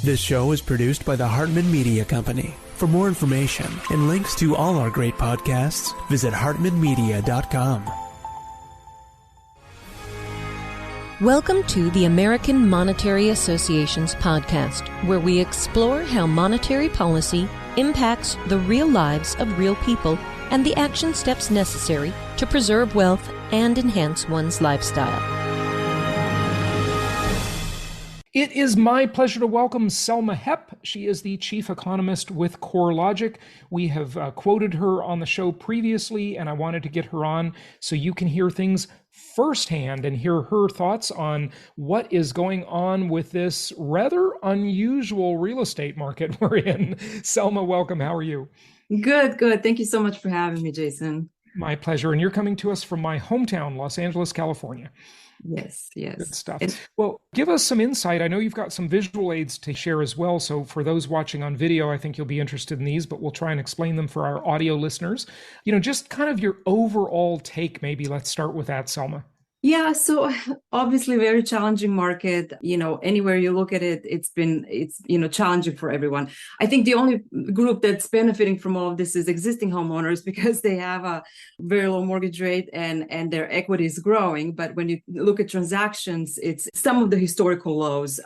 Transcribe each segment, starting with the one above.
This show is produced by the Hartman Media Company. For more information and links to all our great podcasts, visit hartmanmedia.com. Welcome to the American Monetary Association's podcast, where we explore how monetary policy impacts the real lives of real people and the action steps necessary to preserve wealth and enhance one's lifestyle. It is my pleasure to welcome Selma Hepp. She is the chief economist with CoreLogic. We have quoted her on the show previously, and I wanted to get her on so you can hear things firsthand and hear her thoughts on what is going on with this rather unusual real estate market we're in. Selma, welcome. How are you? Good. Thank you so much for having me, Jason. My pleasure. And you're coming to us from my hometown, Los Angeles, California. Yes. Good stuff. Well, give us some insight. I know you've got some visual aids to share as well. So for those watching on video, I think you'll be interested in these, but we'll try and explain them for our audio listeners. Just kind of your overall take, maybe. Let's start with that, Selma. Yeah, so obviously very challenging market. Anywhere you look at it, it's challenging for everyone. I think the only group that's benefiting from all of this is existing homeowners because they have a very low mortgage rate and their equity is growing. But when you look at transactions, it's some of the historical lows.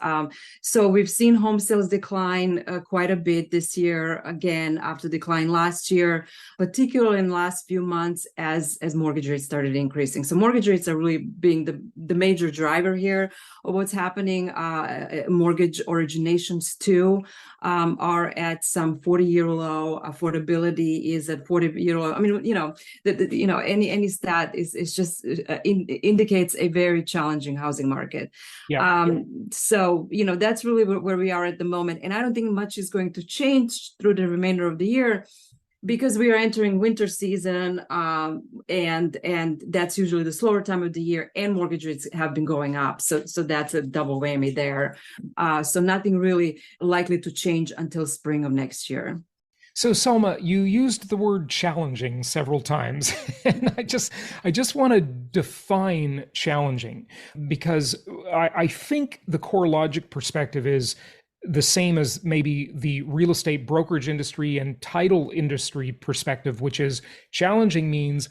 So we've seen home sales decline quite a bit this year, again, after decline last year, particularly in the last few months as mortgage rates started increasing. So mortgage rates are really being the major driver here of what's happening. Mortgage originations too are at some 40-year low. Affordability is at 40-year low. I mean, any stat is just indicates a very challenging housing market. So that's really where we are at the moment, and I don't think much is going to change through the remainder of the year, because we are entering winter season, and that's usually the slower time of the year, and mortgage rates have been going up. So that's a double whammy there. So nothing really likely to change until spring of next year. So Selma, you used the word challenging several times, and I just want to define challenging, because I think the CoreLogic perspective is the same as maybe the real estate brokerage industry and title industry perspective, which is challenging means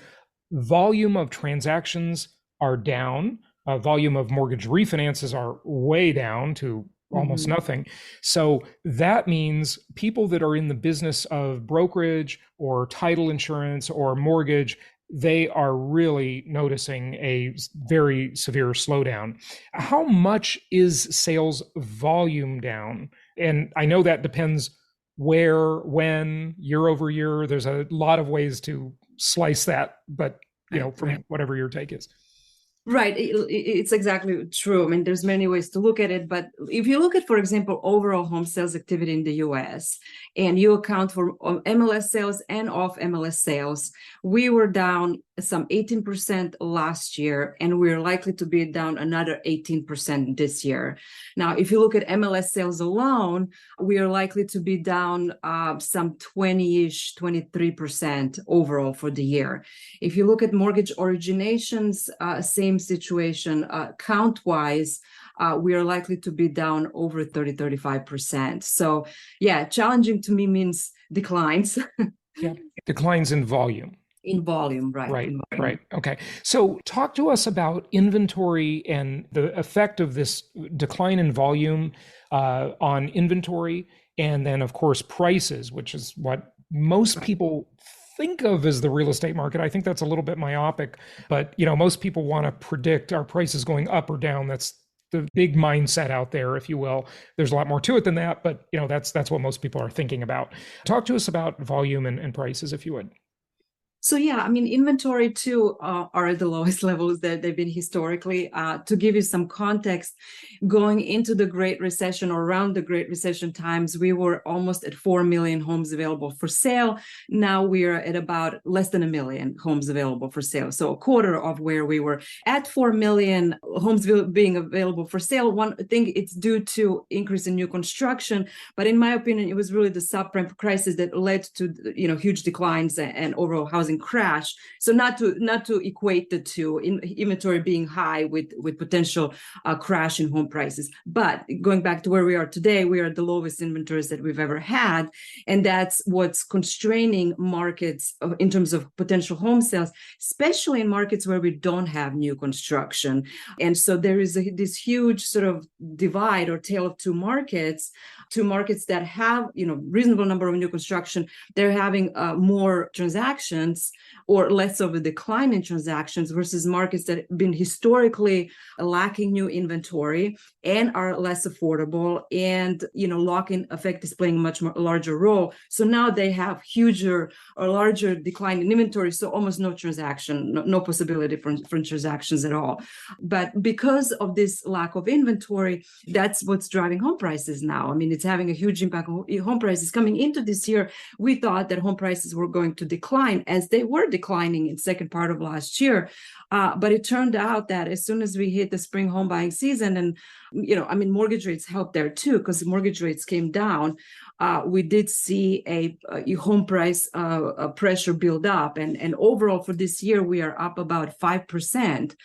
volume of transactions are down, volume of mortgage refinances are way down to almost nothing. So that means people that are in the business of brokerage or title insurance or mortgage, they are really noticing a very severe slowdown. How much is sales volume down? And I know that depends where, when, year over year. There's a lot of ways to slice that, but from whatever your take is. Right. It's exactly true. I mean, there's many ways to look at it. But if you look at, for example, overall home sales activity in the U.S., and you account for MLS sales and off MLS sales, we were down some 18% last year, and we're likely to be down another 18% this year. Now, if you look at MLS sales alone, we are likely to be down some 20-ish, 23% overall for the year. If you look at mortgage originations, same situation, count-wise, we are likely to be down over 35%. So yeah, challenging to me means declines. Declines in volume. In volume, right. Right. Okay. So talk to us about inventory and the effect of this decline in volume on inventory, and then of course prices, which is what most people think of as the real estate market. I think that's a little bit myopic, but most people want to predict our prices going up or down. That's the big mindset out there, if you will. There's a lot more to it than that, but that's what most people are thinking about. Talk to us about volume and prices, if you would. So yeah, I mean, inventory too are at the lowest levels that they've been historically. To give you some context, going into the Great Recession or around the Great Recession times, we were almost at 4 million homes available for sale. Now we are at about less than 1 million homes available for sale. So a quarter of where we were at 4 million homes being available for sale. One thing, it's due to increase in new construction, but in my opinion, it was really the subprime crisis that led to huge declines and overall housing housing crash. So not to equate the two, inventory being high with potential crash in home prices. But going back to where we are today, we are at the lowest inventories that we've ever had. And that's what's constraining markets in terms of potential home sales, especially in markets where we don't have new construction. And so there is this huge sort of divide or tale of two markets that have, reasonable number of new construction. They're having more transactions or less of a decline in transactions versus markets that have been historically lacking new inventory and are less affordable, and lock-in effect is playing a much more larger role. So now they have larger decline in inventory, so almost no transaction, no possibility for transactions at all. But because of this lack of inventory, that's what's driving home prices now. I mean, it's having a huge impact on home prices. Coming into this year, we thought that home prices were going to decline, as they were declining in second part of last year. But it turned out that as soon as we hit the spring home buying season, and mortgage rates helped there too, because mortgage rates came down, we did see a home price pressure build up, and overall for this year we are up about 5%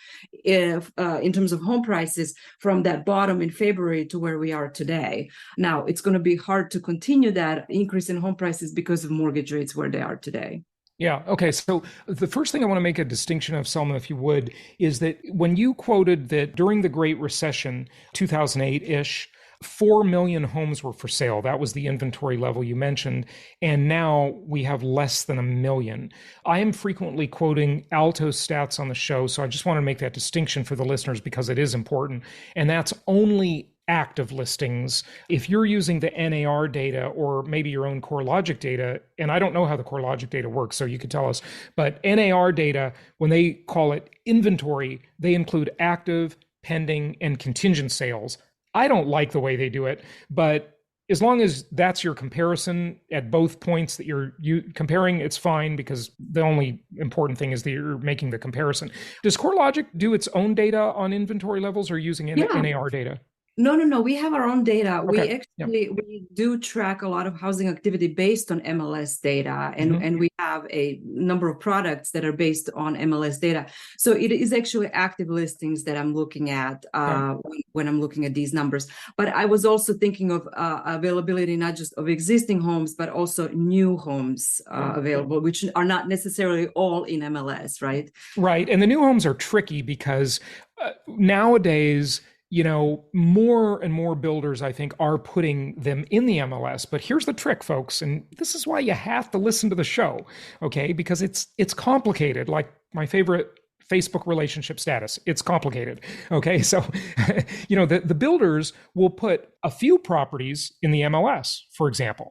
in terms of home prices from that bottom in February to where we are today. Now it's going to be hard to continue that increase in home prices because of mortgage rates where they are today. Yeah. Okay. So the first thing I want to make a distinction of, Selma, if you would, is that when you quoted that during the Great Recession, 2008-ish, 4 million homes were for sale. That was the inventory level you mentioned. And now we have less than 1 million. I am frequently quoting Alto stats on the show, so I just want to make that distinction for the listeners because it is important. And that's only active listings. If you're using the NAR data or maybe your own CoreLogic data, and I don't know how the CoreLogic data works, so you could tell us, but NAR data, when they call it inventory, they include active, pending, and contingent sales. I don't like the way they do it, but as long as that's your comparison at both points that you're comparing, it's fine, because the only important thing is that you're making the comparison. Does CoreLogic do its own data on inventory levels or using NAR data? No. We have our own data. Okay. We do track a lot of housing activity based on MLS data, and we have a number of products that are based on MLS data. So it is actually active listings that I'm looking at when I'm looking at these numbers. But I was also thinking of availability, not just of existing homes, but also new homes available, which are not necessarily all in MLS, right? Right. And the new homes are tricky because nowadays, more and more builders, I think, are putting them in the MLS. But here's the trick, folks, and this is why you have to listen to the show, okay? Because it's complicated, like my favorite Facebook relationship status. It's complicated, okay? So, the builders will put a few properties in the MLS, for example,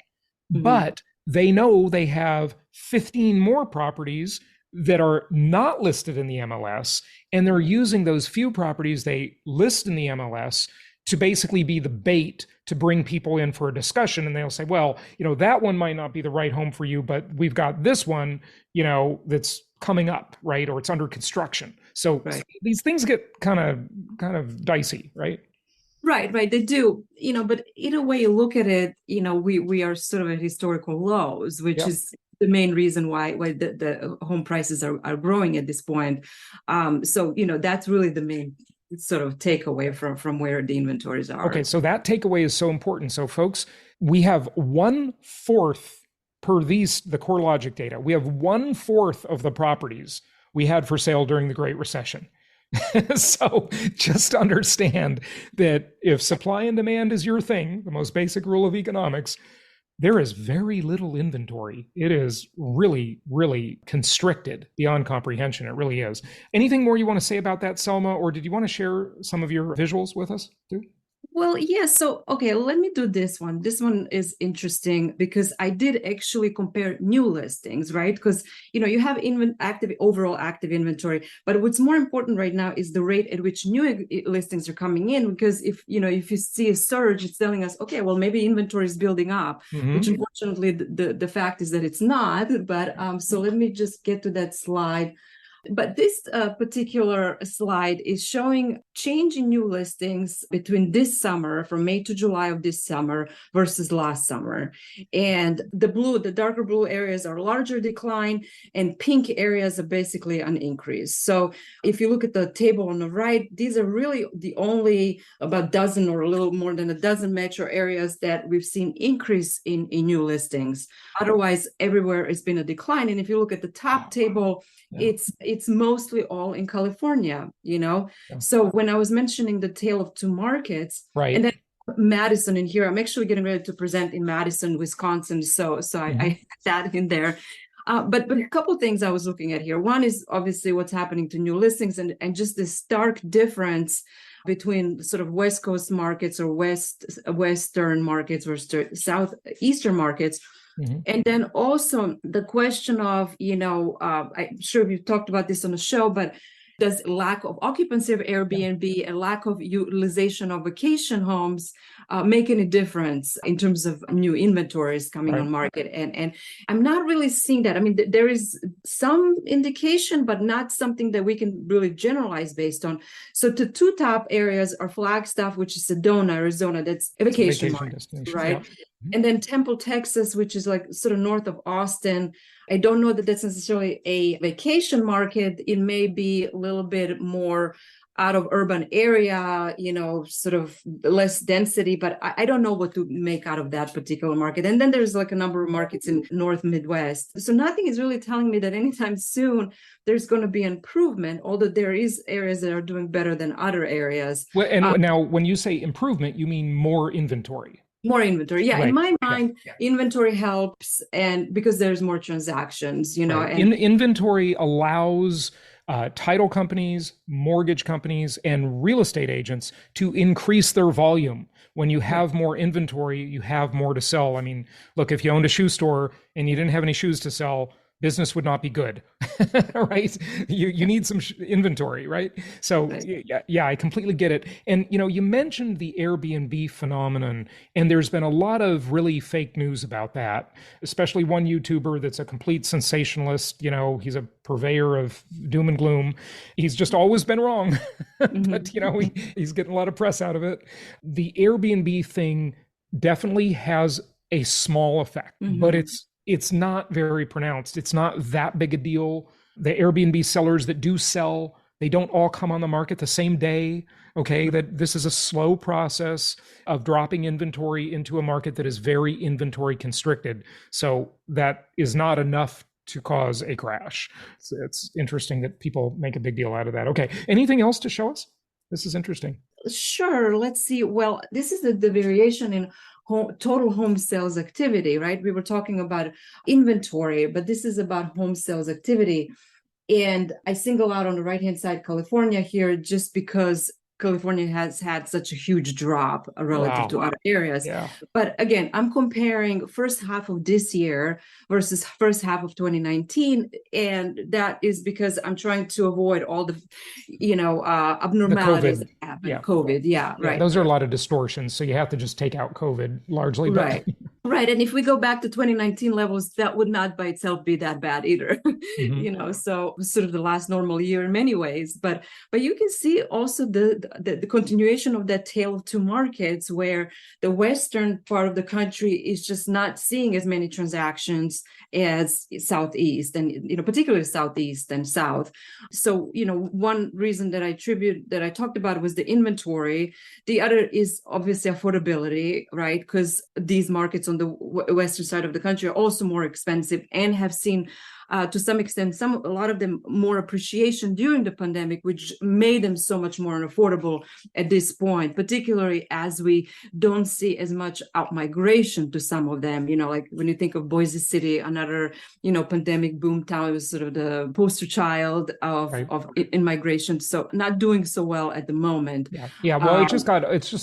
but they know they have 15 more properties that are not listed in the MLS, and they're using those few properties they list in the MLS to basically be the bait to bring people in for a discussion. And they'll say, well, that one might not be the right home for you, but we've got this one, that's coming up, right? Or it's under construction. So these things get kind of dicey, right? Right. They do, but either way you look at it, we are sort of at historical lows, which is the main reason why the home prices are growing at this point. So, that's really the main sort of takeaway from where the inventories are. Okay, so that takeaway is so important. So folks, we have 1/4 per the CoreLogic data. We have 1/4 of the properties we had for sale during the Great Recession. So just understand that if supply and demand is your thing, the most basic rule of economics, there is very little inventory. It is really, really constricted beyond comprehension. It really is. Anything more you want to say about that, Selma, or did you want to share some of your visuals with us too? Well, yeah. So, okay, let me do this one. This one is interesting because I did actually compare new listings, right? Because, you have overall active inventory, but what's more important right now is the rate at which new listings are coming in. Because if you see a surge, it's telling us, okay, well, maybe inventory is building up, which unfortunately the fact is that it's not. But so let me just get to that slide. But this particular slide is showing change in new listings between this summer, from May to July of this summer versus last summer. And the darker blue areas are larger decline, and pink areas are basically an increase. So if you look at the table on the right, these are really the only about dozen or a little more than a dozen metro areas that we've seen increase in new listings. Otherwise, everywhere it's been a decline. And if you look at the top table, it's mostly all in California, So when I was mentioning the tale of two markets, right, and then Madison in here, I'm actually getting ready to present in Madison, Wisconsin. So I had that in there. But a couple of things I was looking at here. One is obviously what's happening to new listings, and just this stark difference between sort of West Coast markets or Western markets versus Southeastern markets. And then also the question of, I'm sure we've talked about this on the show, but does lack of occupancy of Airbnb and lack of utilization of vacation homes make any difference in terms of new inventories coming on market? And I'm not really seeing that. I mean, there is some indication, but not something that we can really generalize based on. So the two top areas are Flagstaff, which is Sedona, Arizona. That's a vacation market, right? Yeah. And then Temple, Texas, which is like sort of north of Austin. I don't know that that's necessarily a vacation market. It may be a little bit more out of urban area, sort of less density, but I don't know what to make out of that particular market. And then there's like a number of markets in North Midwest. So nothing is really telling me that anytime soon there's going to be improvement, although there is areas that are doing better than other areas. Well, and now when you say improvement, you mean more inventory. More inventory. Yeah. Right. In my mind, inventory helps, and because there's more transactions, Right. and inventory allows title companies, mortgage companies, and real estate agents to increase their volume. When you have more inventory, you have more to sell. I mean, look, if you owned a shoe store and you didn't have any shoes to sell, business would not be good, right? You need some inventory, right? So yeah, I completely get it. And you mentioned the Airbnb phenomenon, and there's been a lot of really fake news about that, especially one YouTuber that's a complete sensationalist. He's a purveyor of doom and gloom. He's just always been wrong, but he's getting a lot of press out of it. The Airbnb thing definitely has a small effect, but it's not very pronounced. It's not that big a deal. The Airbnb sellers that do sell, they don't all come on the market the same day. Okay, that this is a slow process of dropping inventory into a market that is very inventory constricted. So that is not enough to cause a crash. It's interesting that people make a big deal out of that. Okay, anything else to show us? This is interesting. Sure, let's see. Well, this is the variation in total home sales activity, right? We were talking about inventory, but this is about home sales activity. And I single out on the right-hand side California here just because California has had such a huge drop relative to other areas. Yeah. But again, I'm comparing first half of this year versus first half of 2019. And that is because I'm trying to avoid all the, abnormalities that happen. Yeah. COVID. Right. Those are a lot of distortions. So you have to just take out COVID largely. Right. Right. And if we go back to 2019 levels, that would not by itself be that bad either. So sort of the last normal year in many ways. But you can see also the continuation of that tale of two markets, where the western part of the country is just not seeing as many transactions as Southeast, and particularly Southeast and South. So one reason that I talked about was the inventory. The other is obviously affordability, right? Because these markets on the western side of the country are also more expensive and have seen to some extent, a lot of them more appreciation during the pandemic, which made them so much more unaffordable at this point, particularly as we don't see as much out migration to some of them. Like when you think of Boise City, another, pandemic boom town, it was sort of the poster child of immigration. So not doing so well at the moment. Yeah. Well, it's just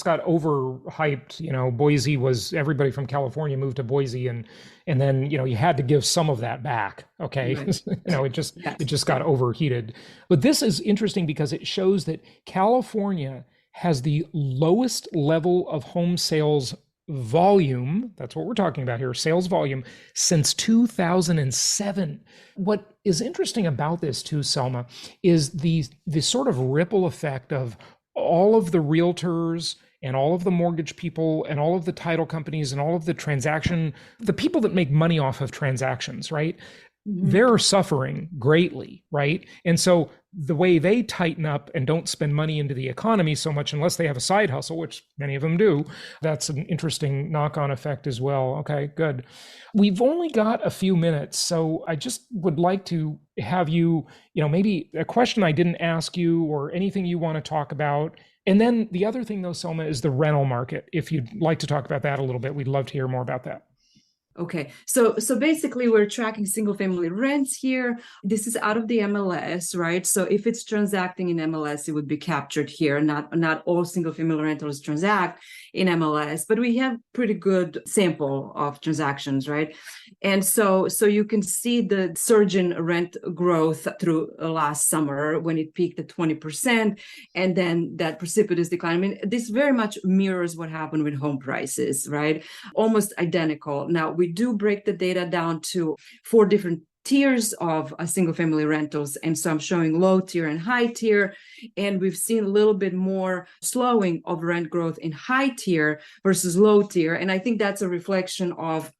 got overhyped. Boise was, everybody from California moved to Boise, and then you had to give some of that back. Okay, right. It just got overheated. But this is interesting because it shows that California has the lowest level of home sales volume, that's what we're talking about here, sales volume, since 2007. What is interesting about this too, Selma, is the sort of ripple effect of all of the realtors and all of the mortgage people and all of the title companies and all of the people that make money off of transactions, right? They're suffering greatly, right? And so the way they tighten up and don't spend money into the economy so much, unless they have a side hustle, which many of them do, that's an interesting knock-on effect as well. Okay, good. We've only got a few minutes, so I just would like to have you, maybe a question I didn't ask you or anything you want to talk about. And then the other thing though, Selma, is the rental market. If you'd like to talk about that a little bit, we'd love to hear more about that. Okay, so basically we're tracking single family rents here. This is out of the MLS, right? So if it's transacting in MLS, it would be captured here. Not all single family rentals transact in MLS, but we have pretty good sample of transactions, right? And so you can see the surge in rent growth through last summer when it peaked at 20%, and then that precipitous decline. I mean, this very much mirrors what happened with home prices, right? Almost identical. Now, we do break the data down to 4 different tiers of single family rentals. And so I'm showing low tier and high tier. And we've seen a little bit more slowing of rent growth in high tier versus low tier. And I think that's a reflection of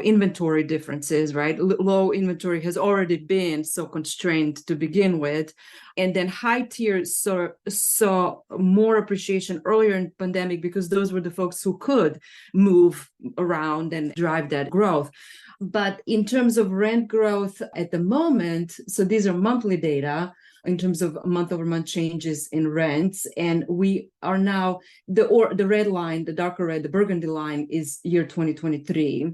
inventory differences, right? Low inventory has already been so constrained to begin with. And then high tier saw more appreciation earlier in the pandemic because those were the folks who could move around and drive that growth. But in terms of rent growth at the moment, so these are monthly data in terms of month-over-month changes in rents. And we are now, the red line, the darker red, the burgundy line is year 2023.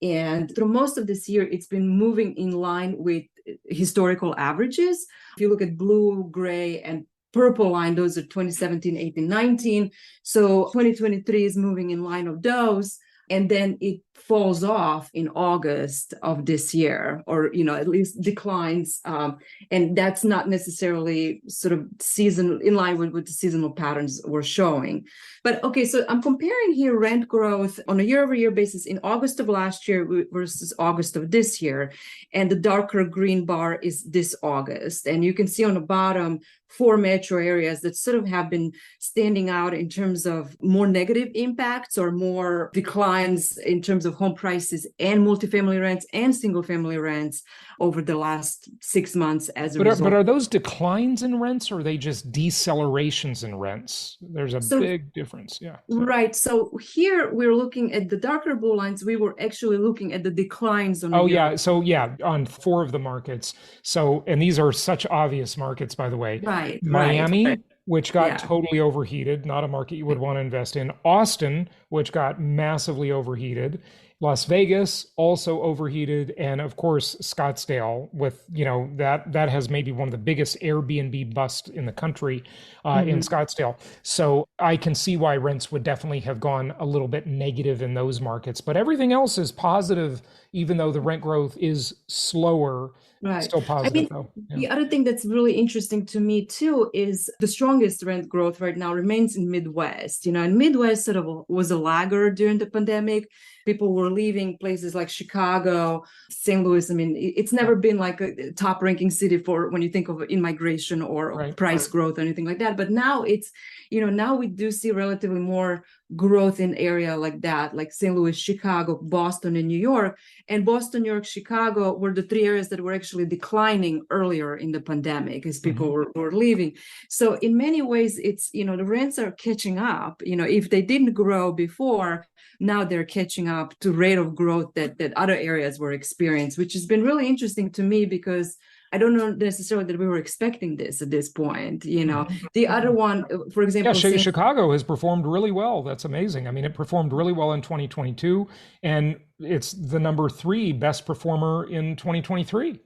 And through most of this year, it's been moving in line with historical averages. If you look at blue, gray, and purple line, those are 2017, 18, 19. So 2023 is moving in line of those. And then it falls off in August of this year, or, at least declines. And that's not necessarily sort of in line with the seasonal patterns we're showing. But okay, so I'm comparing here rent growth on a year-over-year basis in August of last year versus August of this year. And the darker green bar is this August. And you can see on the bottom 4 metro areas that sort of have been standing out in terms of more negative impacts or more declines in terms of home prices and multifamily rents and single family rents over the last 6 months as a result. But are those declines in rents or are they just decelerations in rents? There's a big difference. Yeah. Right. So here we're looking at the darker blue lines. We were actually looking at the declines on on 4 of the markets. So, and these are such obvious markets, by the way. Right. Miami, which got totally overheated, not a market you would want to invest in. Austin, which got massively overheated. Las Vegas also overheated, and of course Scottsdale with that has maybe one of the biggest Airbnb busts in the country in Scottsdale. So I can see why rents would definitely have gone a little bit negative in those markets, but everything else is positive, even though the rent growth is slower. Right. Still positive, though. Yeah. The other thing that's really interesting to me, too, is the strongest rent growth right now remains in Midwest. And Midwest sort of was a laggard during the pandemic. People were leaving places like Chicago, St. Louis. I mean, it's never been like a top ranking city for when you think of in-migration or price growth or anything like that. But now it's, now we do see relatively more growth in area like that, like St. Louis, Chicago, Boston, and New York. And Boston, New York, Chicago were the 3 areas that were actually declining earlier in the pandemic as people were leaving. So in many ways, it's, the rents are catching up. If they didn't grow before, now they're catching up to rate of growth that other areas were experiencing, which has been really interesting to me because I don't know necessarily that we were expecting this at this point. The other one, for example, Chicago has performed really well. That's amazing. I mean, it performed really well in 2022, and it's the number 3 best performer in 2023.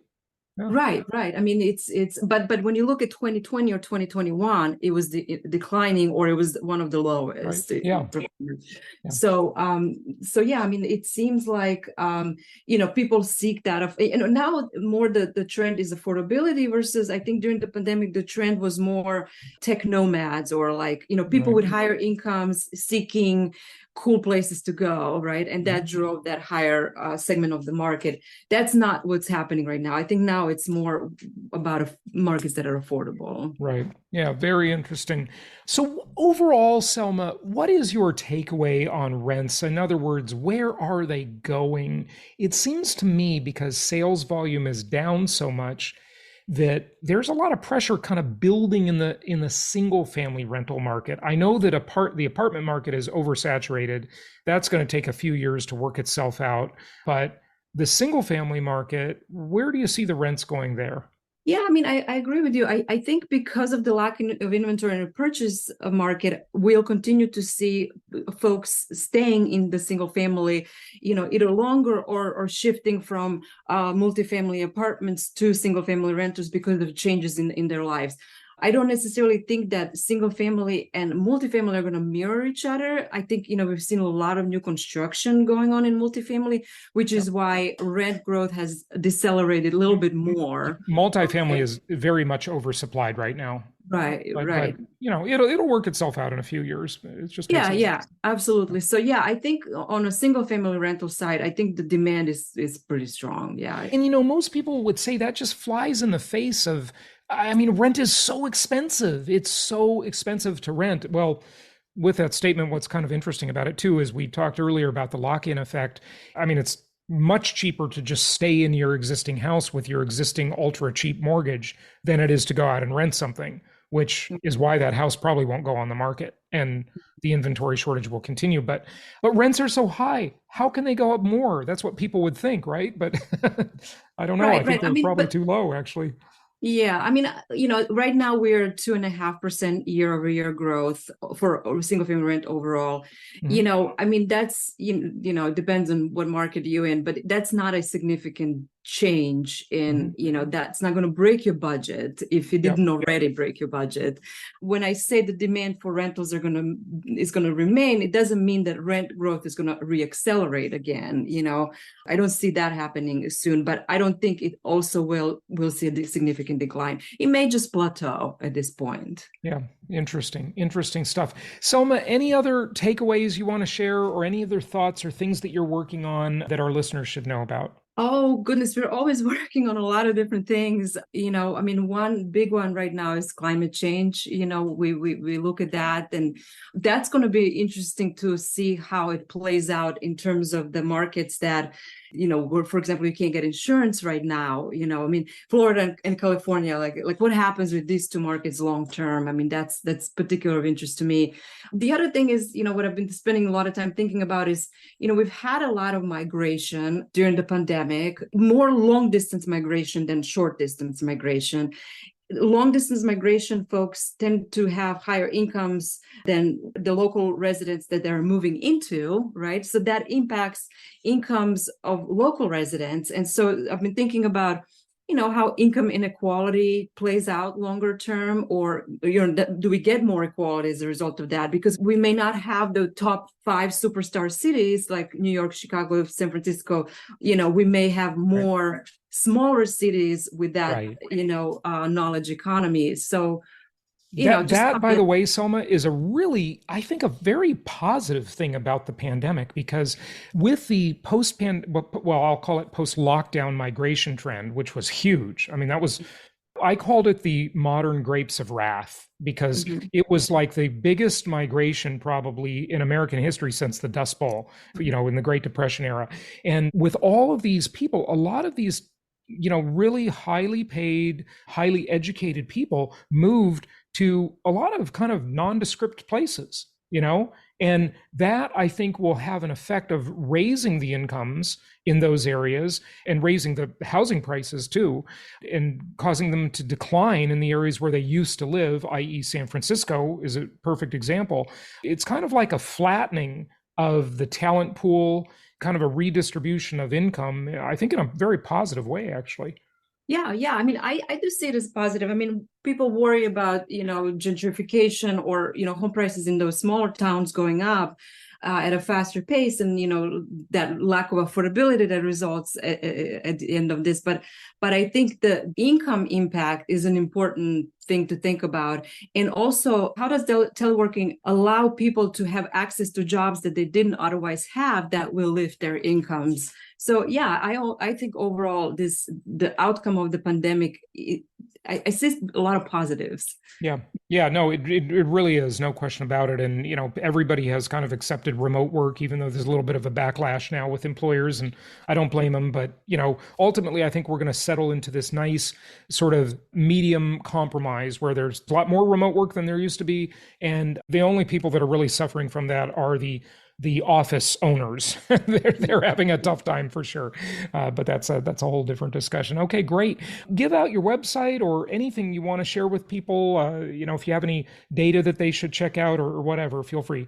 Yeah. Right. I mean, but when you look at 2020 or 2021, it was declining, or it was one of the lowest. Right. Yeah. So I mean, it seems like people seek that now more the trend is affordability versus, I think during the pandemic the trend was more tech nomads, or like people with higher incomes seeking cool places to go, right? And that drove that higher segment of the market. That's not what's happening right now. I think now it's more about markets that are affordable. Right. Yeah, very interesting. So overall, Selma, what is your takeaway on rents? In other words, where are they going? It seems to me, because sales volume is down so much, that there's a lot of pressure kind of building in the single family rental market. I know that the apartment market is oversaturated. That's going to take a few years to work itself out. But the single family market, where do you see the rents going there? Yeah, I mean, I agree with you. I think because of the lack of inventory in the purchase market, we'll continue to see folks staying in the single family, either longer or shifting from multifamily apartments to single family renters because of changes in their lives. I don't necessarily think that single family and multifamily are going to mirror each other. I think, we've seen a lot of new construction going on in multifamily, which is why rent growth has decelerated a little bit more. Multifamily is very much oversupplied right now. Right, right. But it'll work itself out in a few years. It's just yeah, absolutely. So yeah, I think on a single family rental side, I think the demand is pretty strong. Yeah. And most people would say that just flies in the face of, rent is so expensive. It's so expensive to rent. Well, with that statement, what's kind of interesting about it too is we talked earlier about the lock-in effect. It's much cheaper to just stay in your existing house with your existing ultra cheap mortgage than it is to go out and rent something, which is why that house probably won't go on the market and the inventory shortage will continue. But rents are so high. How can they go up more? That's what people would think, right? But I don't know. I think they're probably too low, actually. Yeah, right now we're 2.5% year-over-year growth for single family rent overall. That's it depends on what market you're in, but that's not a significant change in that's not going to break your budget if it didn't already break your budget. When I say the demand for rentals is going to remain, it doesn't mean that rent growth is going to reaccelerate again. I don't see that happening soon, but I don't think it also will see a significant decline. It may just plateau at this point. Yeah, interesting stuff. Selma, any other takeaways you want to share, or any other thoughts or things that you're working on that our listeners should know about? Oh, goodness, we're always working on a lot of different things. One big one right now is climate change. We look at that, and that's going to be interesting to see how it plays out in terms of the markets that, where, for example, you can't get insurance right now. Florida and California, like what happens with these two markets long term? That's particular of interest to me. The other thing is, what I've been spending a lot of time thinking about is, we've had a lot of migration during the pandemic, more long distance migration than short distance migration. Long distance migration folks tend to have higher incomes than the local residents that they're moving into, right? So that impacts incomes of local residents. And so I've been thinking about, how income inequality plays out longer term, or do we get more equality as a result of that? Because we may not have the top 5 superstar cities like New York, Chicago, San Francisco. We may have more smaller cities with that, knowledge economy. So, that by the way, Selma, is a really, I think, a very positive thing about the pandemic, because with the I'll call it post-lockdown migration trend, which was huge. I called it the modern grapes of wrath, because it was like the biggest migration probably in American history since the Dust Bowl, in the Great Depression era. And with all of these people, a lot of these, really highly paid, highly educated people moved to a lot of kind of nondescript places, and that I think will have an effect of raising the incomes in those areas and raising the housing prices too, and causing them to decline in the areas where they used to live, i.e. San Francisco is a perfect example. It's kind of like a flattening of the talent pool, kind of a redistribution of income, I think in a very positive way, actually. Yeah. I do see it as positive. People worry about, gentrification or, home prices in those smaller towns going up. at a faster pace, and that lack of affordability that results at the end of this. But I think the income impact is an important thing to think about. And also, how does teleworking allow people to have access to jobs that they didn't otherwise have that will lift their incomes? So yeah, I think overall the outcome of the pandemic, I see a lot of positives. Yeah, no, it really is, no question about it. And, everybody has kind of accepted remote work, even though there's a little bit of a backlash now with employers, and I don't blame them. But, ultimately, I think we're going to settle into this nice sort of medium compromise where there's a lot more remote work than there used to be. And the only people that are really suffering from that are the office owners. they're having a tough time for sure. But that's a whole different discussion. Okay, great. Give out your website or anything you want to share with people. If you have any data that they should check out or whatever, feel free.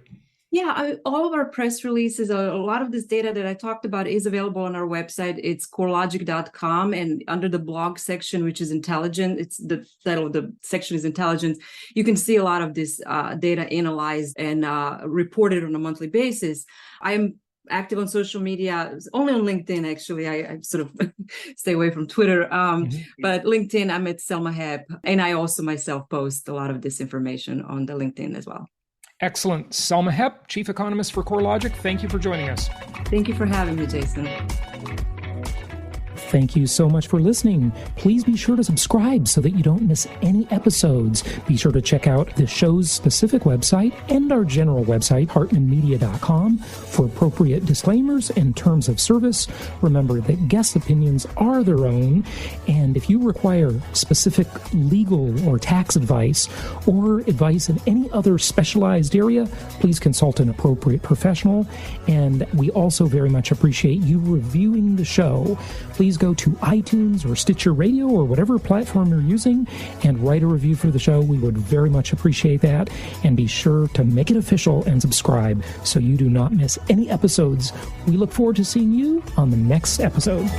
Yeah, all of our press releases, a lot of this data that I talked about is available on our website. It's corelogic.com, and under the blog section, which is intelligent, it's the title of the section is intelligence. You can see a lot of this data analyzed and reported on a monthly basis. I'm active on social media, only on LinkedIn, actually. I sort of stay away from Twitter. But LinkedIn, I'm at Selma Hepp. And I also myself post a lot of this information on the LinkedIn as well. Excellent. Selma Hepp, Chief Economist for CoreLogic, thank you for joining us. Thank you for having me, Jason. Thank you so much for listening. Please be sure to subscribe so that you don't miss any episodes. Be sure to check out the show's specific website and our general website, hartmanmedia.com, for appropriate disclaimers and terms of service. Remember that guest opinions are their own, and if you require specific legal or tax advice or advice in any other specialized area, please consult an appropriate professional. And we also very much appreciate you reviewing the show. Please go to iTunes or Stitcher Radio or whatever platform you're using and write a review for the show. We would very much appreciate that. And be sure to make it official and subscribe so you do not miss any episodes. We look forward to seeing you on the next episode.